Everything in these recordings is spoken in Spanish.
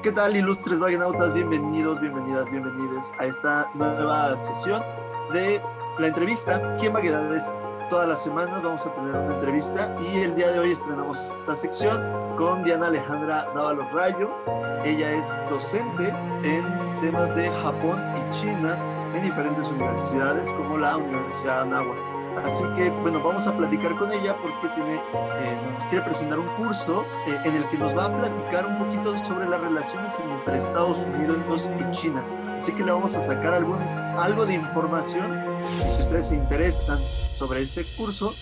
¿Qué tal, ilustres vagonautas? Bienvenidos, bienvenidas, bienvenides a esta nueva sesión de la entrevista. Aquí en Vaguedades, todas las semanas vamos a tener una entrevista y el día de hoy estrenamos esta sección con Diana Alejandra Dávalos Rayo. Ella es docente en temas de Japón y China en diferentes universidades como la Universidad de Anáhuac. Así que, bueno, vamos a platicar con ella porque nos quiere presentar un curso en el que nos va a platicar un poquito sobre las relaciones entre Estados Unidos y China. Así que le vamos a sacar algo de información y si ustedes se interesan sobre ese curso,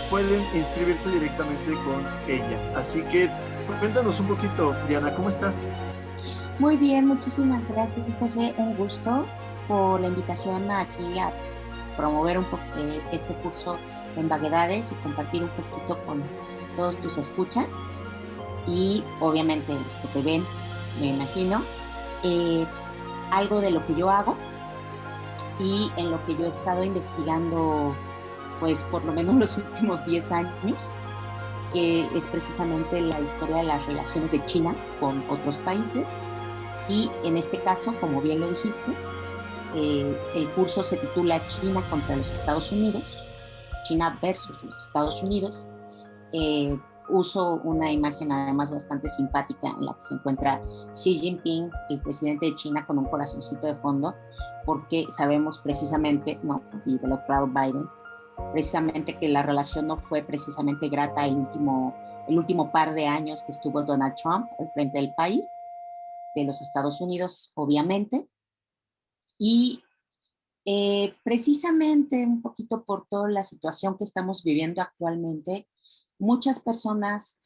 pueden inscribirse directamente con ella. Así que, cuéntanos un poquito, Diana, ¿cómo estás? Muy bien, muchísimas gracias, José. Un gusto por la invitación aquí a promover un poco este curso en Vaguedades y compartir un poquito con todos tus escuchas y obviamente los que te ven, me imagino, algo de lo que yo hago y en lo que yo he estado investigando pues por lo menos los últimos 10 años, que es precisamente la historia de las relaciones de China con otros países y en este caso, como bien lo dijiste, el curso se titula China contra los Estados Unidos, China versus los Estados Unidos. Uso una imagen además bastante simpática en la que se encuentra Xi Jinping, el presidente de China, con un corazoncito de fondo, porque sabemos precisamente, no, y del otro lado Biden, precisamente que la relación no fue precisamente grata el último par de años que estuvo Donald Trump al frente del país, de los Estados Unidos, obviamente. Y precisamente un poquito por toda la situación que estamos viviendo actualmente, muchas personas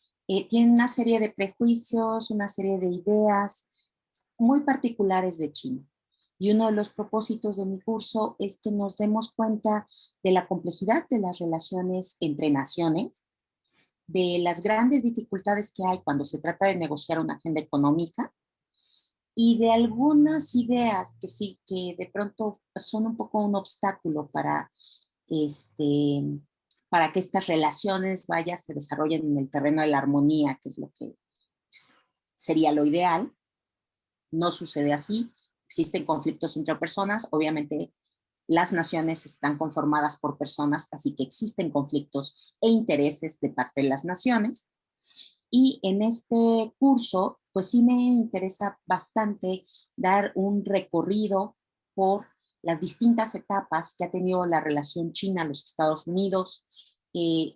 tienen una serie de prejuicios, una serie de ideas muy particulares de China. Y uno de los propósitos de mi curso es que nos demos cuenta de la complejidad de las relaciones entre naciones, de las grandes dificultades que hay cuando se trata de negociar una agenda económica y de algunas ideas que sí, que de pronto son un poco un obstáculo este, para que estas relaciones se desarrollen en el terreno de la armonía, que es lo que sería lo ideal. No sucede así, existen conflictos entre personas, obviamente las naciones están conformadas por personas, así que existen conflictos e intereses de parte de las naciones. Y en este curso, pues sí me interesa bastante dar un recorrido por las distintas etapas que ha tenido la relación China-los Estados Unidos,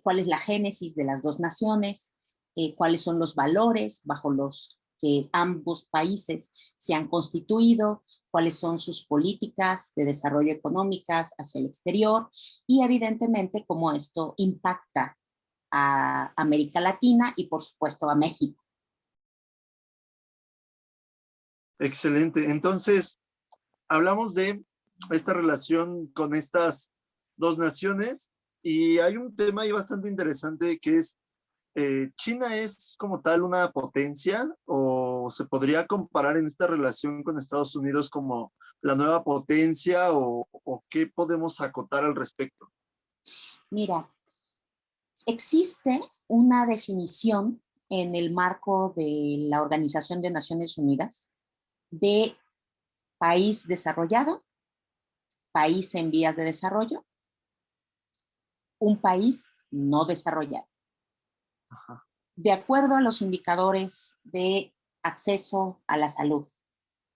cuál es la génesis de las dos naciones, cuáles son los valores bajo los que ambos países se han constituido, cuáles son sus políticas de desarrollo económicas hacia el exterior y evidentemente cómo esto impacta a América Latina y por supuesto a México. Excelente. Entonces, hablamos de esta relación con estas dos naciones y hay un tema ahí bastante interesante que es, ¿China es como tal una potencia o se podría comparar en esta relación con Estados Unidos como la nueva potencia o qué podemos acotar al respecto? Mira, existe una definición en el marco de la Organización de Naciones Unidas de país desarrollado, país en vías de desarrollo, un país no desarrollado. Ajá. De acuerdo a los indicadores de acceso a la salud,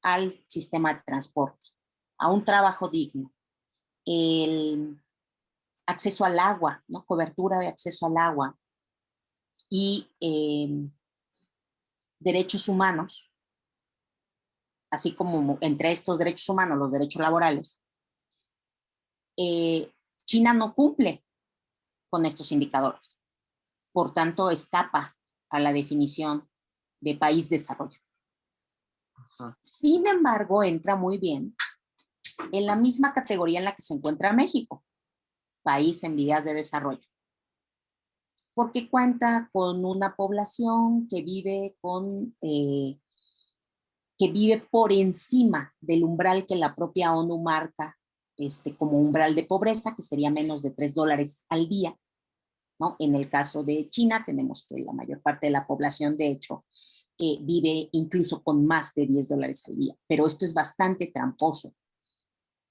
al sistema de transporte, a un trabajo digno, el acceso al agua, ¿no? Cobertura de acceso al agua y derechos humanos, así como entre estos derechos humanos los derechos laborales, China no cumple con estos indicadores. Por tanto, escapa a la definición de país desarrollado. Ajá. Sin embargo, entra muy bien en la misma categoría en la que se encuentra México, país en vías de desarrollo, porque cuenta con una población que vive por encima del umbral que la propia ONU marca como umbral de pobreza, que sería menos de $3 al día, ¿no? En el caso de China tenemos que la mayor parte de la población, de hecho, vive incluso con más de $10 al día. Pero esto es bastante tramposo.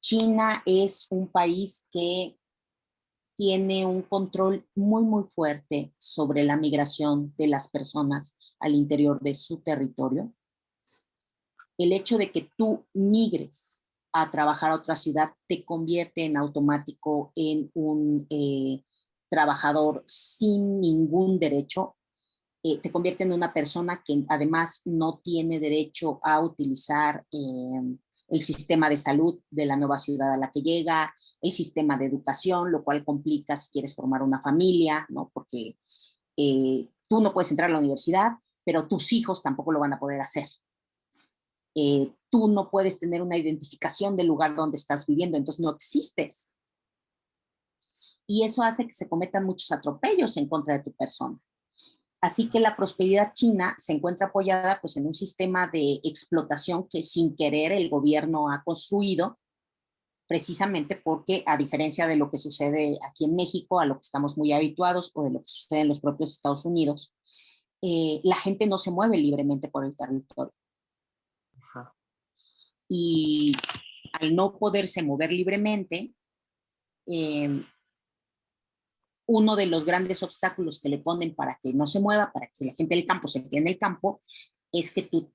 China es un país que tiene un control muy, muy fuerte sobre la migración de las personas al interior de su territorio. El hecho de que tú migres a trabajar a otra ciudad te convierte en automático en un trabajador sin ningún derecho, te convierte en una persona que además no tiene derecho a utilizar el sistema de salud de la nueva ciudad a la que llega, el sistema de educación, lo cual complica si quieres formar una familia, ¿no? Porque tú no puedes entrar a la universidad, pero tus hijos tampoco lo van a poder hacer. Tú no puedes tener una identificación del lugar donde estás viviendo, entonces no existes. Y eso hace que se cometan muchos atropellos en contra de tu persona. Así que la prosperidad china se encuentra apoyada pues, en un sistema de explotación que sin querer el gobierno ha construido, precisamente porque, a diferencia de lo que sucede aquí en México, a lo que estamos muy habituados, o de lo que sucede en los propios Estados Unidos, la gente no se mueve libremente por el territorio. Ajá. Y al no poderse mover libremente, uno de los grandes obstáculos que le ponen para que no se mueva, para que la gente del campo se quede en el campo, es que tú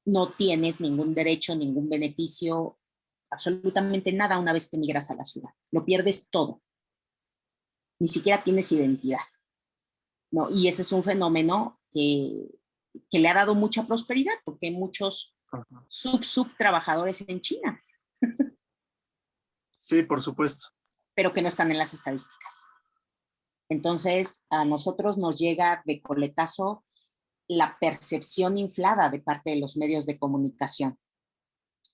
no tienes ningún derecho, ningún beneficio, absolutamente nada una vez que migras a la ciudad. Lo pierdes todo. Ni siquiera tienes identidad, ¿no? Y ese es un fenómeno que le ha dado mucha prosperidad, porque hay muchos subtrabajadores en China. Sí, por supuesto. Pero que no están en las estadísticas. Entonces, a nosotros nos llega de coletazo la percepción inflada de parte de los medios de comunicación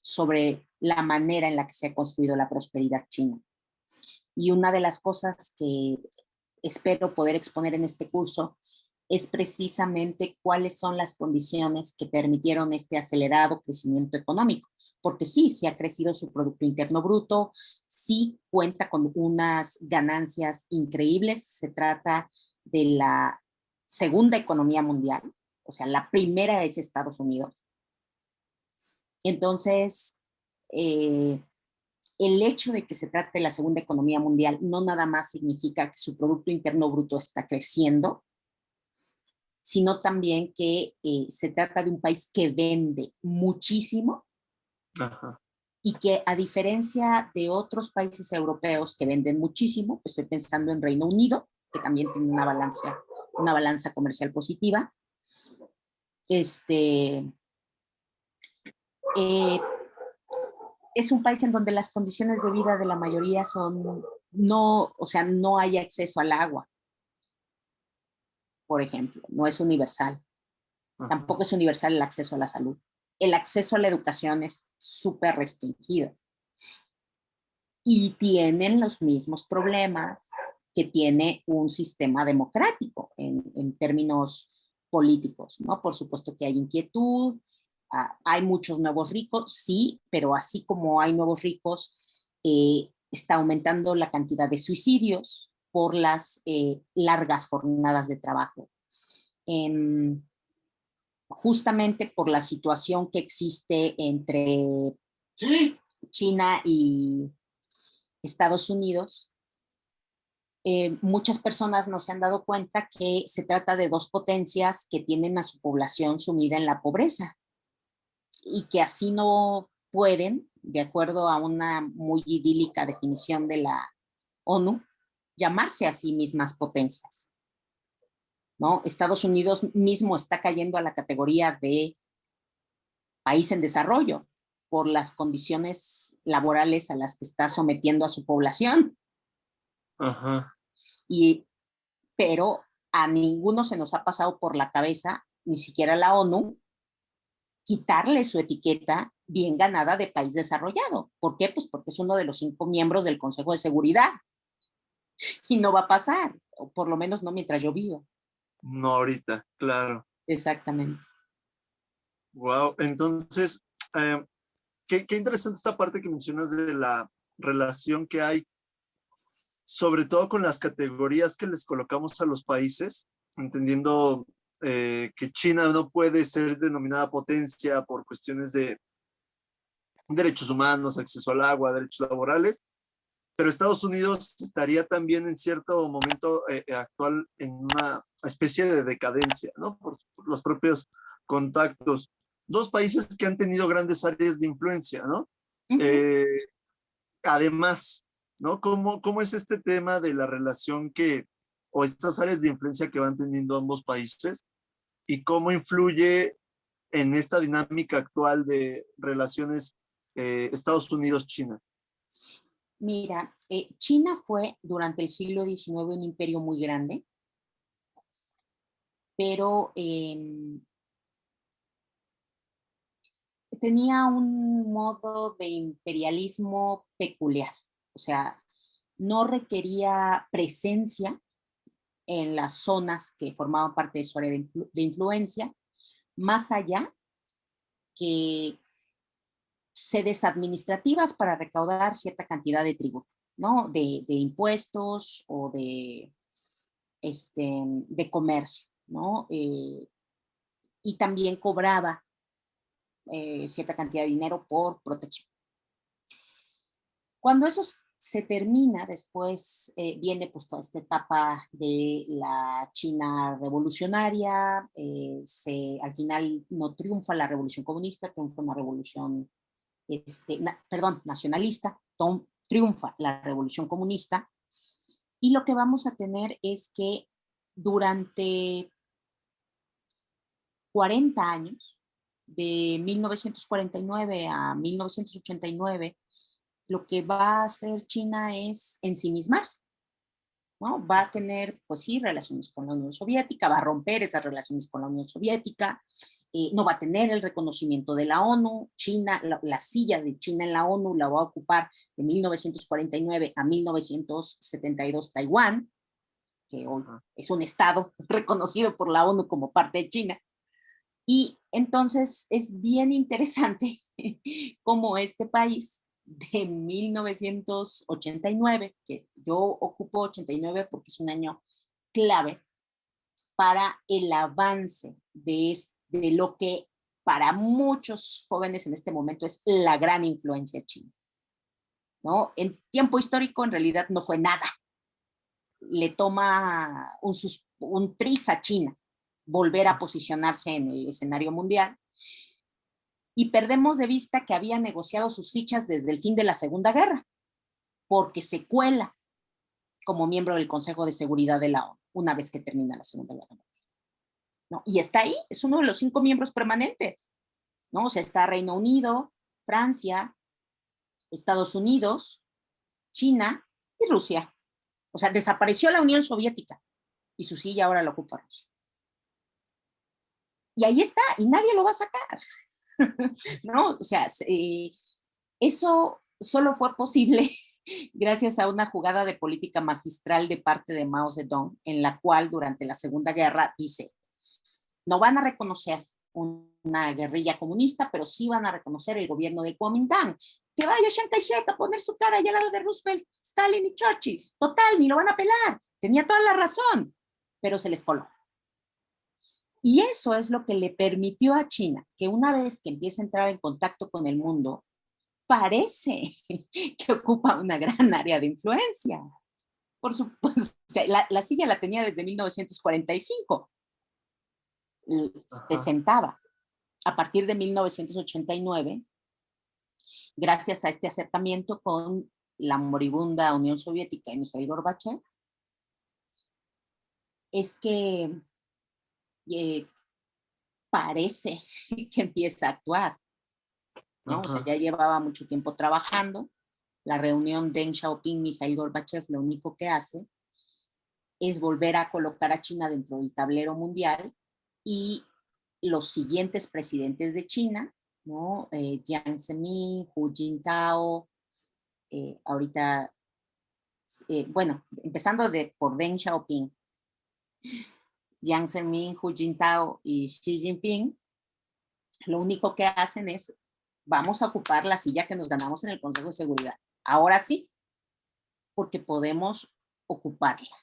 sobre la manera en la que se ha construido la prosperidad china. Y una de las cosas que espero poder exponer en este curso es precisamente cuáles son las condiciones que permitieron este acelerado crecimiento económico. Porque sí, sí ha crecido su Producto Interno Bruto, sí cuenta con unas ganancias increíbles. Se trata de la segunda economía mundial, o sea, la primera es Estados Unidos. Entonces, el hecho de que se trate de la segunda economía mundial no nada más significa que su Producto Interno Bruto está creciendo, sino también que se trata de un país que vende muchísimo. Ajá. Y que, a diferencia de otros países europeos que venden muchísimo, estoy pensando en Reino Unido, que también tiene una balanza comercial positiva, es un país en donde las condiciones de vida de la mayoría son, no, o sea, no hay acceso al agua, por ejemplo, no es universal. Tampoco es universal el acceso a la salud. El acceso a la educación es súper restringido. Y tienen los mismos problemas que tiene un sistema democrático en términos políticos, ¿no? Por supuesto que hay inquietud, hay muchos nuevos ricos, sí, pero así como hay nuevos ricos, está aumentando la cantidad de suicidios por las largas jornadas de trabajo. Justamente por la situación que existe entre China y Estados Unidos, muchas personas no se han dado cuenta que se trata de dos potencias que tienen a su población sumida en la pobreza y que así no pueden, de acuerdo a una muy idílica definición de la ONU, llamarse a sí mismas potencias, ¿no? Estados Unidos mismo está cayendo a la categoría de país en desarrollo por las condiciones laborales a las que está sometiendo a su población. Ajá. Pero a ninguno se nos ha pasado por la cabeza, ni siquiera la ONU, quitarle su etiqueta bien ganada de país desarrollado. ¿Por qué? Pues porque es uno de los 5 miembros del Consejo de Seguridad. Y no va a pasar, o por lo menos no mientras yo viva. No ahorita, claro. Exactamente. Wow, entonces, qué interesante esta parte que mencionas de la relación que hay, sobre todo con las categorías que les colocamos a los países, entendiendo que China no puede ser denominada potencia por cuestiones de derechos humanos, acceso al agua, derechos laborales, pero Estados Unidos estaría también en cierto momento actual en una especie de decadencia, ¿no? Por los propios contactos. Dos países que han tenido grandes áreas de influencia, ¿no? Ujú. Eh, además, ¿no? ¿Cómo es este tema de la relación o estas áreas de influencia que van teniendo ambos países y cómo influye en esta dinámica actual de relaciones Estados Unidos-China? Mira, China fue durante el siglo XIX un imperio muy grande, pero tenía un modo de imperialismo peculiar. O sea, no requería presencia en las zonas que formaban parte de su área de influencia, más allá que sedes administrativas para recaudar cierta cantidad de tributo, ¿no? De impuestos o de comercio, ¿no? Y también cobraba cierta cantidad de dinero por protección. Cuando eso se termina, después viene pues toda esta etapa de la China revolucionaria, al final no triunfa la revolución comunista, triunfa una revolución, nacionalista, triunfa la revolución comunista, y lo que vamos a tener es que durante 40 años, de 1949 a 1989, lo que va a hacer China es ensimismarse, ¿no? Va a tener, pues sí, relaciones con la Unión Soviética, va a romper esas relaciones con la Unión Soviética, no va a tener el reconocimiento de la ONU. China, la silla de China en la ONU la va a ocupar de 1949 a 1972 Taiwán, que hoy es un estado reconocido por la ONU como parte de China. Y entonces es bien interesante cómo este país de 1989, que yo ocupo 89 porque es un año clave para el avance de lo que para muchos jóvenes en este momento es la gran influencia china, ¿no? En tiempo histórico en realidad no fue nada. Le toma un tris a China volver a posicionarse en el escenario mundial, y perdemos de vista que había negociado sus fichas desde el fin de la Segunda Guerra, porque se cuela como miembro del Consejo de Seguridad de la ONU una vez que termina la Segunda Guerra Mundial, ¿no? Y está ahí, es uno de los 5 miembros permanentes, ¿no? O sea, está Reino Unido, Francia, Estados Unidos, China y Rusia. O sea, desapareció la Unión Soviética y su silla ahora la ocupa Rusia. Y ahí está, y nadie lo va a sacar, ¿no? O sea, eso solo fue posible gracias a una jugada de política magistral de parte de Mao Zedong, en la cual durante la Segunda Guerra dice, no van a reconocer una guerrilla comunista, pero sí van a reconocer el gobierno de Kuomintang. Que vaya Chiang Kai-shek a poner su cara allá al lado de Roosevelt, Stalin y Churchill. Total, ni lo van a pelar. Tenía toda la razón, pero se les coló. Y eso es lo que le permitió a China que una vez que empieza a entrar en contacto con el mundo, parece que ocupa una gran área de influencia. Por supuesto, la silla la tenía desde 1945. Se sentaba. A partir de 1989, gracias a este acercamiento con la moribunda Unión Soviética y Mikhail Gorbachev, es que parece que empieza a actuar, ¿no? O sea, ya llevaba mucho tiempo trabajando. La reunión Deng Xiaoping-Mikhail Gorbachev lo único que hace es volver a colocar a China dentro del tablero mundial, y los siguientes presidentes de China, ¿no? Jiang Zemin, Hu Jintao, ahorita, bueno, empezando por Deng Xiaoping, Jiang Zemin, Hu Jintao y Xi Jinping, lo único que hacen es, vamos a ocupar la silla que nos ganamos en el Consejo de Seguridad. Ahora sí, porque podemos ocuparla,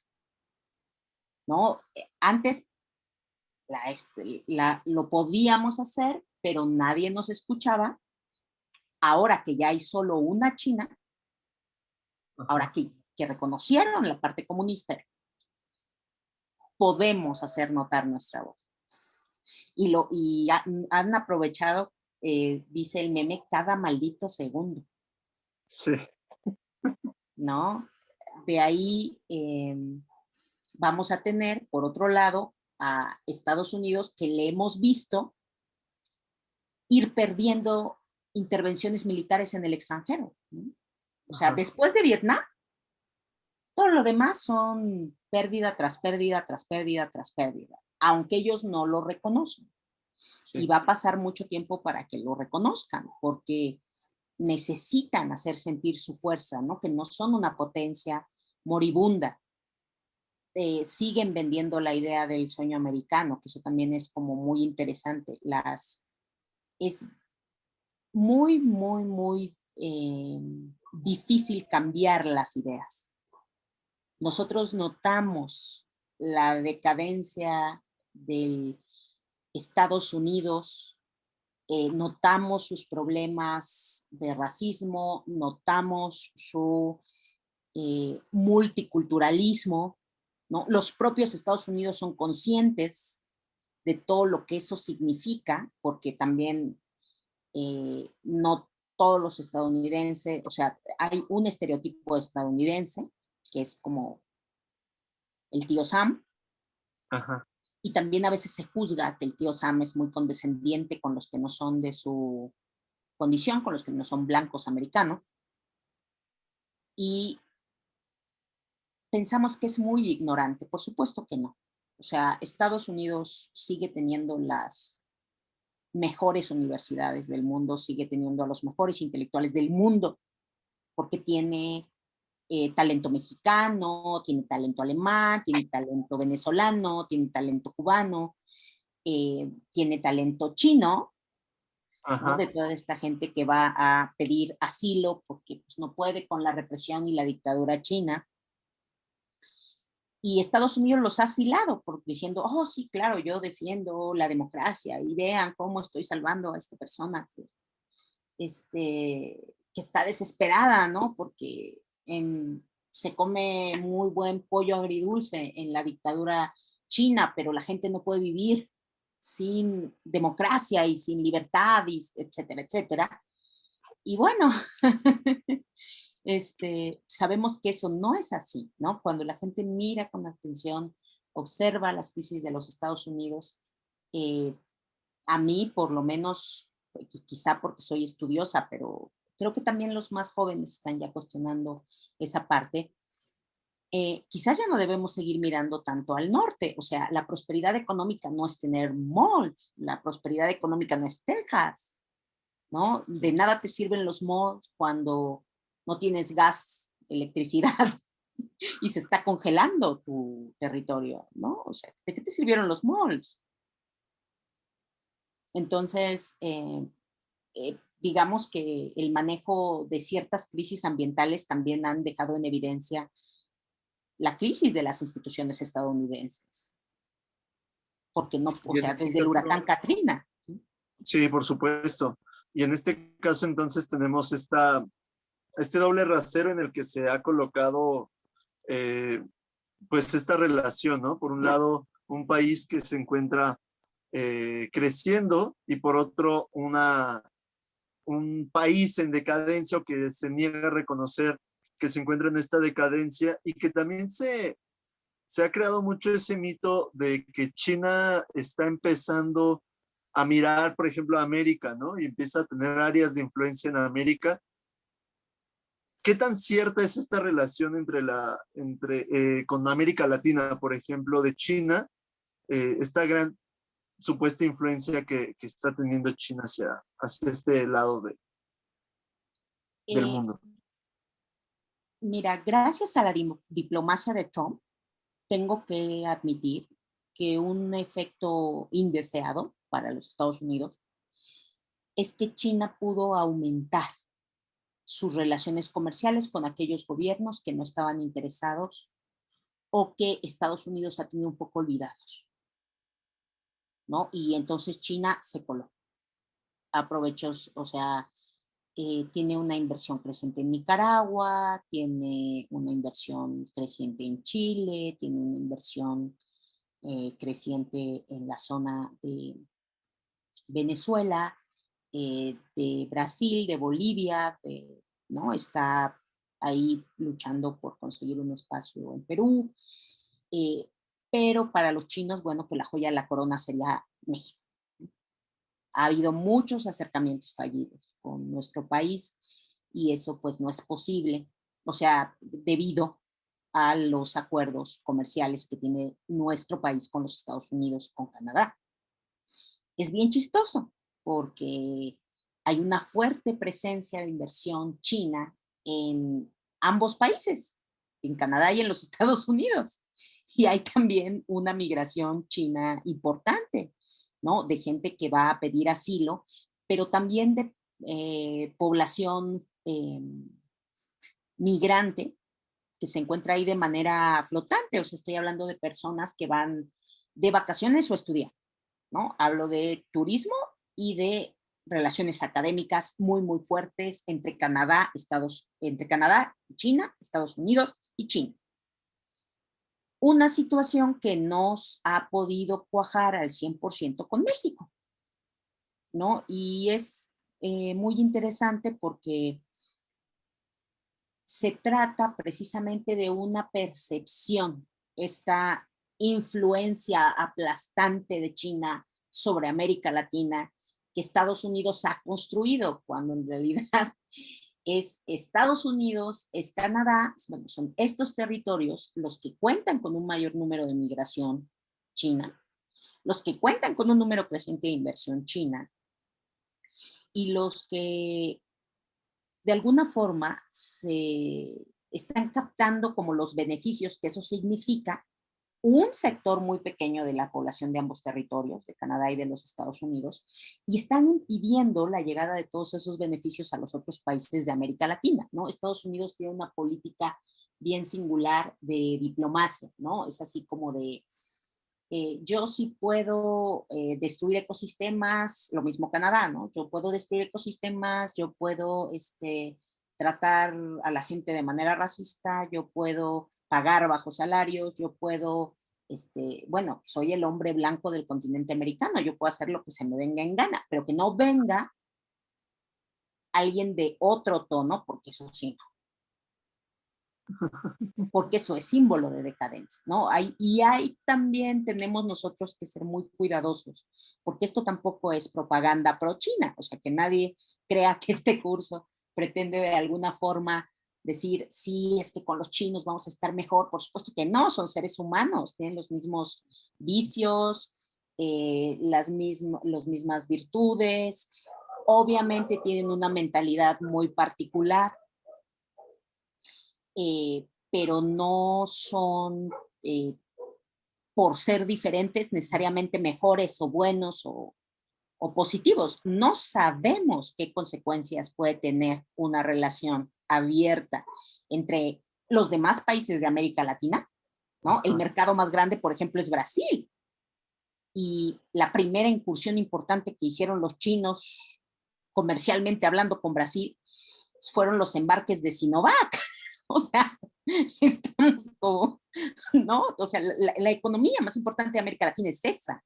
¿no? Antes lo podíamos hacer, pero nadie nos escuchaba. Ahora que ya hay solo una China, ahora Ajá. que reconocieron la parte comunista, podemos hacer notar nuestra voz. Han aprovechado, dice el meme, cada maldito segundo, Sí. ¿no? De ahí vamos a tener, por otro lado, a Estados Unidos, que le hemos visto ir perdiendo intervenciones militares en el extranjero, ¿no? O sea, Ajá. después de Vietnam, todo lo demás son pérdida tras pérdida, tras pérdida, tras pérdida, aunque ellos no lo reconocen. Y Sí. va a pasar mucho tiempo para que lo reconozcan, porque necesitan hacer sentir su fuerza, ¿no? Que no son una potencia moribunda. Siguen vendiendo la idea del sueño americano, que eso también es como muy interesante. Es muy, muy, muy difícil cambiar las ideas. Nosotros notamos la decadencia de Estados Unidos, notamos sus problemas de racismo, notamos su multiculturalismo, ¿no? Los propios Estados Unidos son conscientes de todo lo que eso significa, porque también no todos los estadounidenses, o sea, hay un estereotipo estadounidense que es como el tío Sam, Ajá. y también a veces se juzga que el tío Sam es muy condescendiente con los que no son de su condición, con los que no son blancos americanos, y pensamos que es muy ignorante. Por supuesto que no. O sea, Estados Unidos sigue teniendo las mejores universidades del mundo, sigue teniendo a los mejores intelectuales del mundo, porque tiene talento mexicano, tiene talento alemán, tiene talento venezolano, tiene talento cubano, tiene talento chino, ¿no? Ajá. De toda esta gente que va a pedir asilo porque pues, no puede con la represión y la dictadura china. Y Estados Unidos los ha asilado por, diciendo, oh, sí, claro, yo defiendo la democracia y vean cómo estoy salvando a esta persona que está desesperada, ¿no? Porque se come muy buen pollo agridulce en la dictadura china, pero la gente no puede vivir sin democracia y sin libertad, y etcétera, etcétera. Y bueno, sabemos que eso no es así, ¿no? Cuando la gente mira con atención, observa las crisis de los Estados Unidos, eh, a mí por lo menos, quizá porque soy estudiosa, pero creo que también los más jóvenes están ya cuestionando esa parte. Quizás ya no debemos seguir mirando tanto al norte, o sea, la prosperidad económica no es tener malls, la prosperidad económica no es Texas, ¿no? De Sí. nada te sirven los malls cuando no tienes gas, electricidad y se está congelando tu territorio, ¿no? O sea, ¿de qué te sirvieron los malls? Entonces, digamos que el manejo de ciertas crisis ambientales también han dejado en evidencia la crisis de las instituciones estadounidenses, porque no, o Y en sea, este desde el huracán caso, Katrina. sí, por supuesto. Y en este caso, entonces, tenemos este doble rasero en el que se ha colocado, eh, pues, esta relación, ¿no? Por un lado, un país que se encuentra creciendo y por otro, un país en decadencia o que se niega a reconocer que se encuentra en esta decadencia y que también se ha creado mucho ese mito de que China está empezando a mirar, por ejemplo, a América, ¿no? Y empieza a tener áreas de influencia en América. ¿Qué tan cierta es esta relación con América Latina, por ejemplo, de China, esta gran supuesta influencia que está teniendo China hacia este lado del Eh, mundo? Mira, gracias a la diplomacia de Trump, tengo que admitir que un efecto indeseado para los Estados Unidos es que China pudo aumentar sus relaciones comerciales con aquellos gobiernos que no estaban interesados o que Estados Unidos ha tenido un poco olvidados. ¿no? Y entonces China se coló. Aprovechó, o sea, tiene una inversión creciente en Nicaragua, tiene una inversión creciente en Chile, tiene una inversión creciente en la zona de Venezuela, de Brasil, de Bolivia, ¿no? Está ahí luchando por conseguir un espacio en Perú, eh, pero para los chinos, bueno, pues la joya de la corona sería México. Ha habido muchos acercamientos fallidos con nuestro país y eso pues no es posible, o sea, debido a los acuerdos comerciales que tiene nuestro país con los Estados Unidos, con Canadá. Es bien chistoso porque hay una fuerte presencia de inversión china en ambos países, en Canadá y en los Estados Unidos. Y hay también una migración china importante, ¿no? De gente que va a pedir asilo, pero también de población migrante que se encuentra ahí de manera flotante. O sea, estoy hablando de personas que van de vacaciones o a estudiar, ¿no? Hablo de turismo y de relaciones académicas muy, muy fuertes entre Canadá, China, Estados Unidos y China. Una situación que nos ha podido cuajar al 100% con México, ¿no? Y es muy interesante porque se trata precisamente de una percepción, esta influencia aplastante de China sobre América Latina que Estados Unidos ha construido, cuando en realidad es Estados Unidos, es Canadá, bueno, son estos territorios los que cuentan con un mayor número de migración china, los que cuentan con un número creciente de inversión china y los que de alguna forma se están captando como los beneficios que eso significa un sector muy pequeño de la población de ambos territorios, de Canadá y de los Estados Unidos, y están impidiendo la llegada de todos esos beneficios a los otros países de América Latina, ¿no? Estados Unidos tiene una política bien singular de diplomacia, ¿no? Es así como de, yo sí puedo destruir ecosistemas, lo mismo Canadá, ¿no? Yo puedo destruir ecosistemas, yo puedo tratar a la gente de manera racista, yo puedo pagar bajos salarios, yo puedo, bueno, soy el hombre blanco del continente americano, yo puedo hacer lo que se me venga en gana, pero que no venga alguien de otro tono, porque eso sí, porque eso es símbolo de decadencia, ¿no? Y ahí también tenemos nosotros que ser muy cuidadosos, porque esto tampoco es propaganda pro-China, o sea, que nadie crea que este curso pretende de alguna forma decir, sí, es que con los chinos vamos a estar mejor. Por supuesto que no, son seres humanos, tienen los mismos vicios, las mismas virtudes, obviamente tienen una mentalidad muy particular, pero no son, por ser diferentes, necesariamente mejores o buenos o positivos. No sabemos qué consecuencias puede tener una relación abierta entre los demás países de América Latina, ¿no? El mercado más grande, por ejemplo, es Brasil. Y la primera incursión importante que hicieron los chinos, comercialmente hablando con Brasil, fueron los embarques de Sinovac. O sea, estamos como, ¿no? O sea, la economía más importante de América Latina es esa,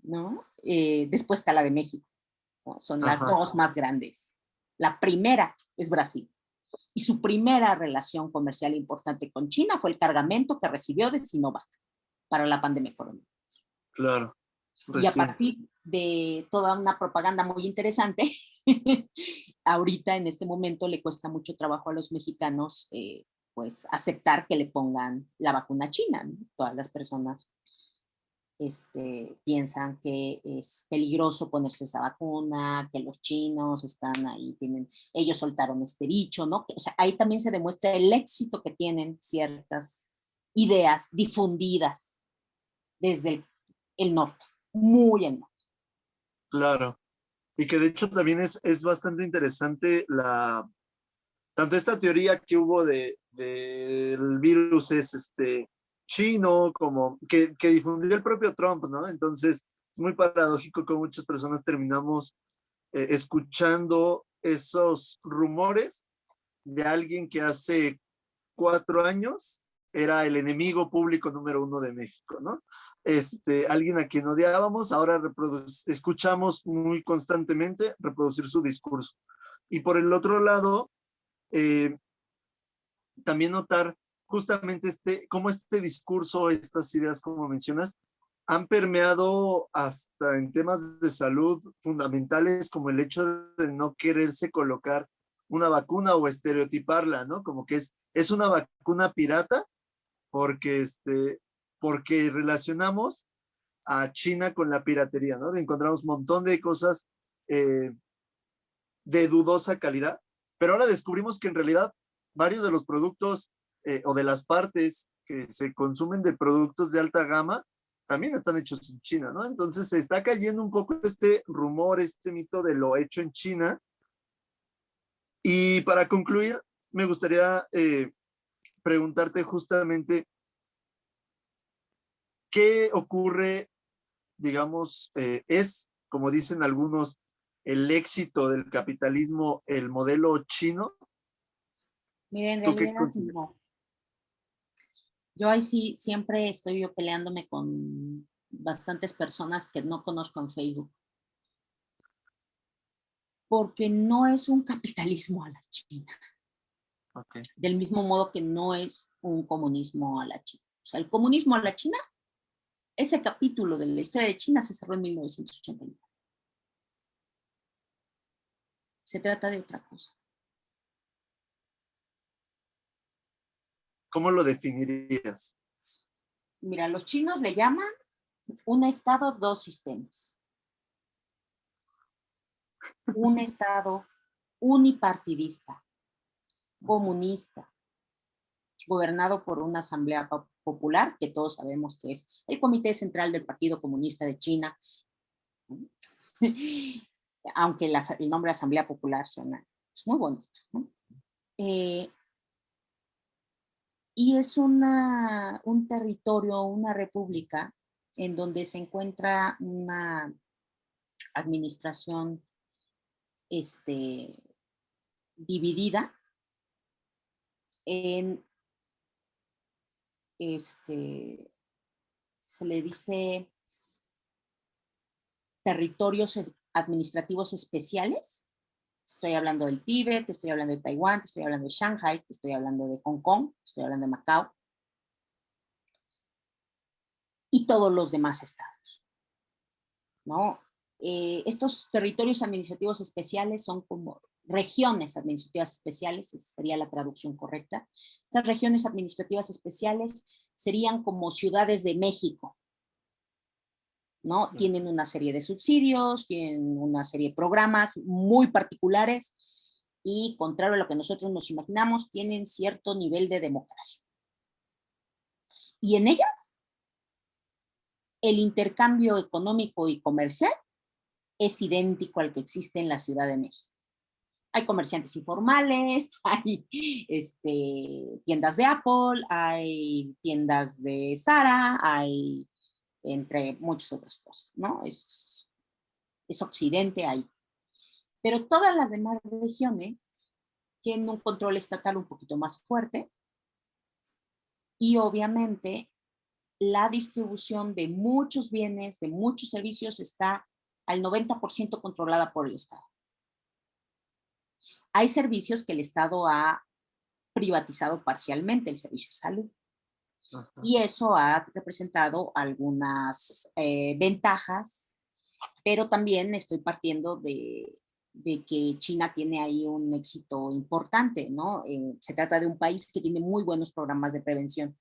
¿no? Después está la de México, ¿no? Son las dos más grandes. La primera es Brasil. Y su primera relación comercial importante con China fue el cargamento que recibió de Sinovac para la pandemia coronavirus. Claro, Y a recién. partir de toda una propaganda muy interesante, ahorita en este momento le cuesta mucho trabajo a los mexicanos pues aceptar que le pongan la vacuna china, ¿no? Todas las personas piensan que es peligroso ponerse esa vacuna, que los chinos están ahí, ellos soltaron este bicho, ¿no? O sea, ahí también se demuestra el éxito que tienen ciertas ideas difundidas desde el norte, muy en norte. Claro. Y que de hecho también es bastante interesante tanto esta teoría que hubo del virus es chino, como que difundió el propio Trump, ¿no? Entonces, es muy paradójico que muchas personas terminamos escuchando esos rumores de alguien que hace 4 años era el enemigo público número uno de México, ¿no? Alguien a quien odiábamos, ahora escuchamos muy constantemente reproducir su discurso. Y por el otro lado, eh, también notar justamente cómo este discurso, estas ideas, como mencionas, han permeado hasta en temas de salud fundamentales, como el hecho de no quererse colocar una vacuna o estereotiparla, ¿no? Como que es una vacuna pirata porque, porque relacionamos a China con la piratería, ¿no? Encontramos un montón de cosas eh, de dudosa calidad, pero ahora descubrimos que en realidad varios de los productos o de las partes que se consumen de productos de alta gama también están hechos en China, ¿no? Entonces se está cayendo un poco este rumor, este mito de lo hecho en China. Y para concluir, me gustaría preguntarte justamente qué ocurre, digamos, es, como dicen algunos, el éxito del capitalismo, el modelo chino. Mira, en ¿Tú qué realidad consideras? no. Yo ahí sí siempre estoy yo peleándome con bastantes personas que no conozco en Facebook, porque no es un capitalismo a la China, Okay. del mismo modo que no es un comunismo a la China. O sea, el comunismo a la China, ese capítulo de la historia de China se cerró en 1989. Se trata de otra cosa. ¿Cómo lo definirías? Mira, los chinos le llaman un Estado, dos sistemas. Un Estado unipartidista, comunista, gobernado por una asamblea popular, que todos sabemos que es el Comité Central del Partido Comunista de China, aunque el nombre Asamblea Popular suena es muy bonito, ¿no? Y es un territorio, una república, en donde se encuentra una administración dividida en, se le dice territorios administrativos especiales. Estoy hablando del Tíbet, te estoy hablando de Taiwán, te estoy hablando de Shanghai, te estoy hablando de Hong Kong, te estoy hablando de Macao y todos los demás estados, ¿no? Estos territorios administrativos especiales son como regiones administrativas especiales, esa sería la traducción correcta. Estas regiones administrativas especiales serían como ciudades de México, ¿no? Tienen una serie de subsidios, tienen una serie de programas muy particulares y, contrario a lo que nosotros nos imaginamos, tienen cierto nivel de democracia. Y en ellas, el intercambio económico y comercial es idéntico al que existe en la Ciudad de México. Hay comerciantes informales, hay tiendas de Apple, hay tiendas de Zara, hay entre muchas otras cosas, ¿no? Es Occidente ahí. Pero todas las demás regiones tienen un control estatal un poquito más fuerte y obviamente la distribución de muchos bienes, de muchos servicios está al 90% controlada por el Estado. Hay servicios que el Estado ha privatizado parcialmente, el servicio de salud. Ajá. Y eso ha representado algunas ventajas, pero también estoy partiendo de que China tiene ahí un éxito importante, ¿no? Se trata de un país que tiene muy buenos programas de prevención,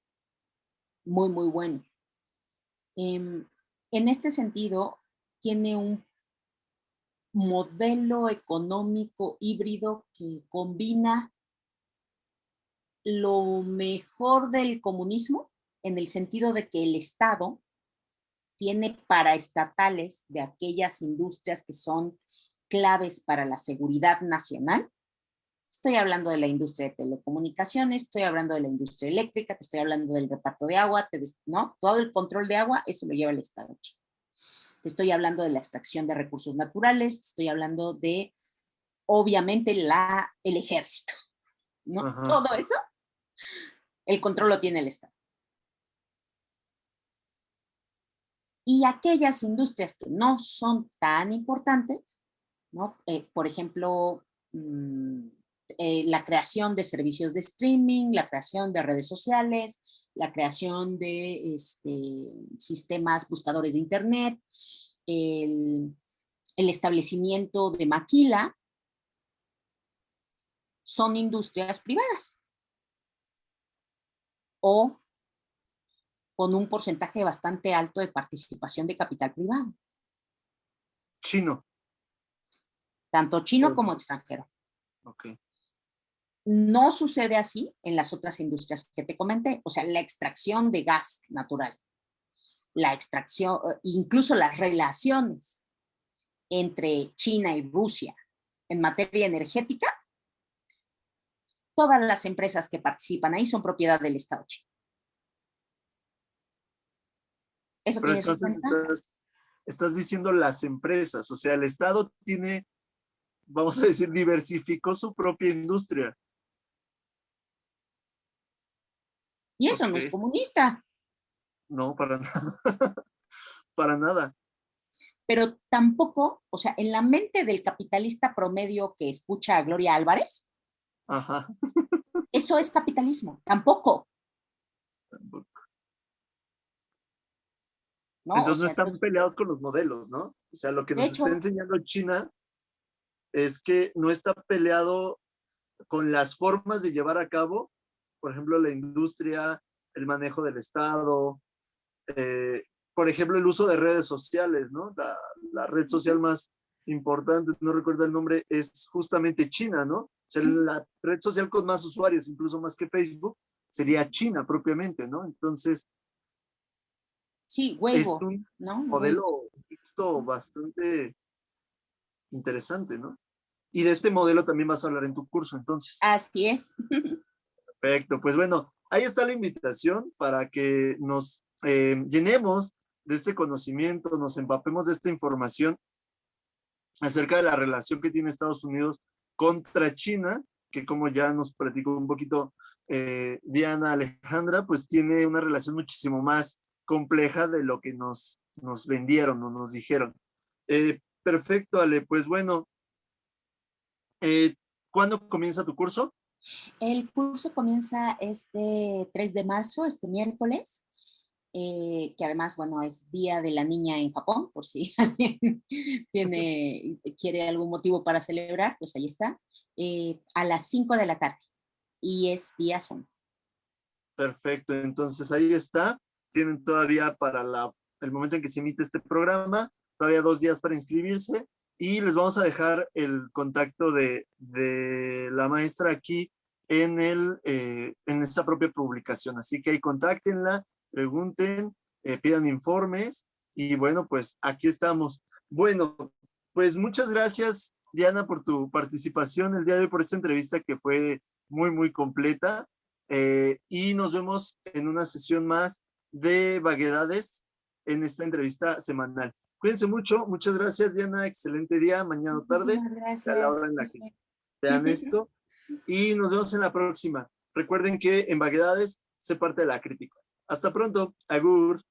muy, muy bueno. En este sentido, tiene un modelo económico híbrido que combina lo mejor del comunismo en el sentido de que el Estado tiene paraestatales de aquellas industrias que son claves para la seguridad nacional Estoy hablando de la industria de telecomunicaciones, estoy hablando de la industria eléctrica, te estoy hablando del reparto de agua, ¿no? Todo el control de agua, eso lo lleva el Estado chino. Te estoy hablando de la extracción de recursos naturales, te estoy hablando de, obviamente, el ejército, ¿no? Ajá. Todo eso, el control lo tiene el Estado. Y aquellas industrias que no son tan importantes, ¿no? Por ejemplo, la creación de servicios de streaming, la creación de redes sociales, la creación de sistemas buscadores de Internet, el establecimiento de maquila, son industrias privadas o con un porcentaje bastante alto de participación de capital privado. Chino. Tanto chino como extranjero. Okay. No sucede así en las otras industrias que te comenté, o sea, la extracción de gas natural, la extracción, incluso las relaciones entre China y Rusia en materia energética, todas las empresas que participan ahí son propiedad del Estado chino. Eso Pero tiene sus entonces ventajas. estás diciendo las empresas, o sea, el Estado tiene, vamos a decir, diversificó su propia industria. Y eso no es Okay. comunista. No, para nada. Para nada. Pero tampoco, o sea, en la mente del capitalista promedio que escucha a Gloria Álvarez, Ajá. eso es capitalismo. Tampoco. ¿No? O Entonces no sea, están peleados con los modelos, ¿no? O sea, lo que de nos está hecho, enseñando China es que no está peleado con las formas de llevar a cabo, por ejemplo, la industria, el manejo del Estado, eh, por ejemplo, el uso de redes sociales, ¿no? La red social más importante, no recuerdo el nombre, es justamente China, ¿no? O sea, la red social con más usuarios, incluso más que Facebook, sería China propiamente, ¿no? Entonces, sí, es Weibo, un ¿no? Weibo. modelo mixto bastante interesante, ¿no? Y de este modelo también vas a hablar en tu curso, entonces. Así es. Perfecto, pues bueno, ahí está la invitación para que nos llenemos de este conocimiento, nos empapemos de esta información acerca de la relación que tiene Estados Unidos contra China, que como ya nos platicó un poquito Diana Alejandra, pues tiene una relación muchísimo más compleja de lo que nos vendieron o nos dijeron. Perfecto, Ale, pues bueno, ¿cuándo comienza tu curso? El curso comienza este 3 de marzo, este miércoles, que además, bueno, es Día de la Niña en Japón, por si alguien quiere algún motivo para celebrar, pues ahí está, a las 5 de la tarde, y es vía Zoom. Perfecto, entonces ahí está. Tienen todavía para el momento en que se emite este programa, todavía 2 días para inscribirse y les vamos a dejar el contacto de la maestra aquí en esta propia publicación. Así que ahí contáctenla, pregunten, pidan informes y bueno, pues aquí estamos. Bueno, pues muchas gracias, Diana, por tu participación el día de hoy, por esta entrevista que fue muy, muy completa. Y nos vemos en una sesión más de vaguedades en esta entrevista semanal. Cuídense mucho, muchas gracias Diana, excelente día, mañana o tarde, Muchísimas a la gracias. hora en la que vean esto, y nos vemos en la próxima. Recuerden que en vaguedades se parte de la crítica. Hasta pronto, agur.